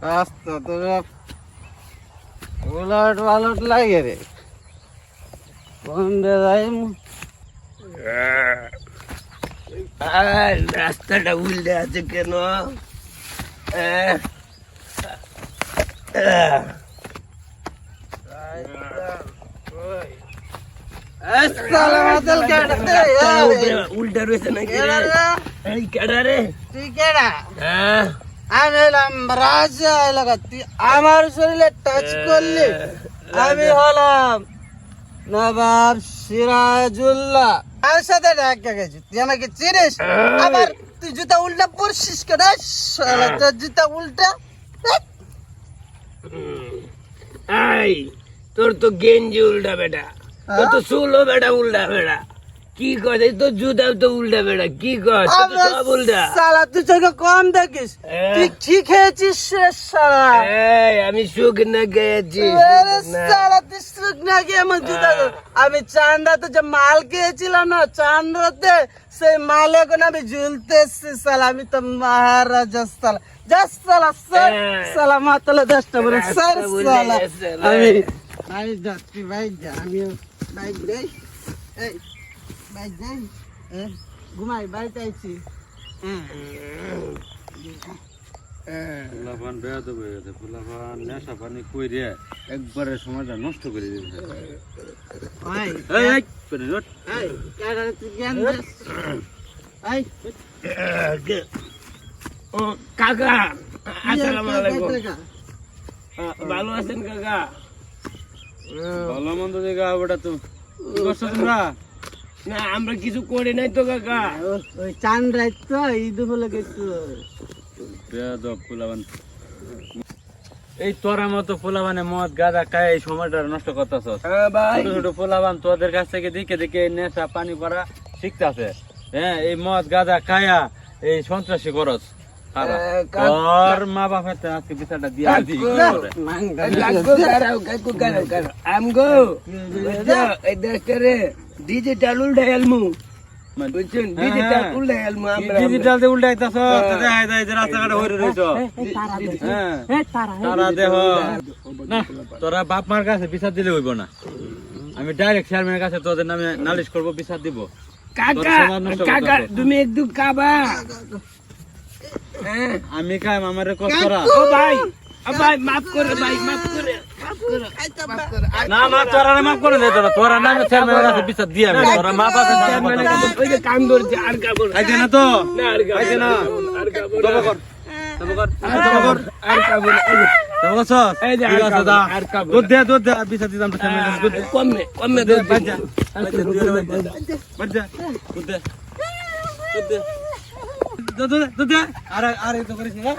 রাস্তা তোরা উলট পালট লাগে রে, কোন যাই রাস্তাটা উল্টে আছে কেন? উল্টা রয়েছে নাকি? কেডা রে? তুই কেডা? আমি হলাম রাজা এলাকা, তুই আমার শরীরে টাচ করলি। আমি হলাম নবাব সিরাজুল্লাহ, আমার সাথে ধাক্কা গেছি। তুই আমাকে চিনিস? আবার তুই জুতা উল্টা পড়ছিস কেন? তোর জুতা উল্টা। তোর তো গেঞ্জি উল্টা বেটা, তোর তো চুলও বেটা উল্টা বেটা। কি কথা তোর জুতা তো উল্টা বেটা, কি কথা সব উল্টা। শালা তুই চোখে কম দেখিস, তুই কি খেয়েছিস রে শালা? আমি সুখ না খেয়েছি। শালা তুই সুখ না খেয়ে আমার জুতা। আমি চান্দাতে যে মাল খেয়েছিলাম না, চান্দাতে সেই মাল এখন আমি ঝুলতে এসছি। শালা আমি তো মহারাজা। শালা যাস শালা, স্যার শালা মাতালে 10টা বলে স্যার শালা। আমি ভাই যাচ্ছি, ভাই যা, আমি বাইক যাই, এই বাইক যাই, ঘুমাই, বাড়িতে আইছি। ফুলাফান বেয়াদ হয়ে গেছে, ফুলাফান নেশা পানি কইরে একবারে সময়টা নষ্ট করে দিয়েছে। ভাই এই কারা তুই জ্ঞান দিস? এই ও কাকা, আসসালামু আলাইকুম। ভালো আছেন কাকা? ভালো মন্দ জায়গা ওটা তো কি করছো তোমরা? না আমরা কিছু করি নাই তো কাকা। ওই চান রাত তো ঈদ হলো গেছে। বেয়াদ ফুলাফান, এই তোরা মতো ফুলাফানে মদ গাঁজা খায় এই সময়টা নষ্ট করতেছ। ভাই ছোট ছোট ফুলাফান তোদের কাছ থেকে দেখে দেখে নেশা পানি করা শিখতেছে। হ্যাঁ, এই মদ গাঁজা খায়া এই সন্ত্রাসী করস। তোর মা বাপের তো আজকে বিচারটা দিয়া দিই। আমগো এই দেশটারে ডিজিটাল উল্টা এলমু, বুঝছেন? ডিজিটাল উল্টা এলমু আমরা। ডিজিটাল যে উল্টাইতাছ তো দেখাই যায় যে রাস্তাঘাটে হইরে রইছ। হ্যাঁ তারা দেহ না, তোরা বাপ মার কাছে বিচার দিলে হইব না। আমি ডাইরেক্ট চেয়ারম্যানের কাছে তোদের নামে নালিশ করব, বিচার দিব। কাকা কাকা তুমি একটু কাবা। আমি কাম আমারে কষ্ট করা। ও ভাই ভাই মাফ করে, ভাই মাফ করে, মাফ করে। না মা তোরা মাফ করে দে, তোরা নামে চেয়ারম্যানের কাছে বিচার দিয়া আমি তোরা মা বাপ চেয়ারম্যানের কাছে ওই যে কাম ধরছে আর কাবো আইতে না তো, না আর কাবো আইতে না আর কাবো তবে কর তবে কর তবে কর আর কাবো তবে কর। এই যে ঠিক আছে দা, আর কাবো দুধ দে বিচার দিতাম তো চেয়ারম্যানের কাছে। দুধ দে কমে কমে দে বাজা বাজা দুধ দে দুধ দে দুধ দে। আর তো করিস না।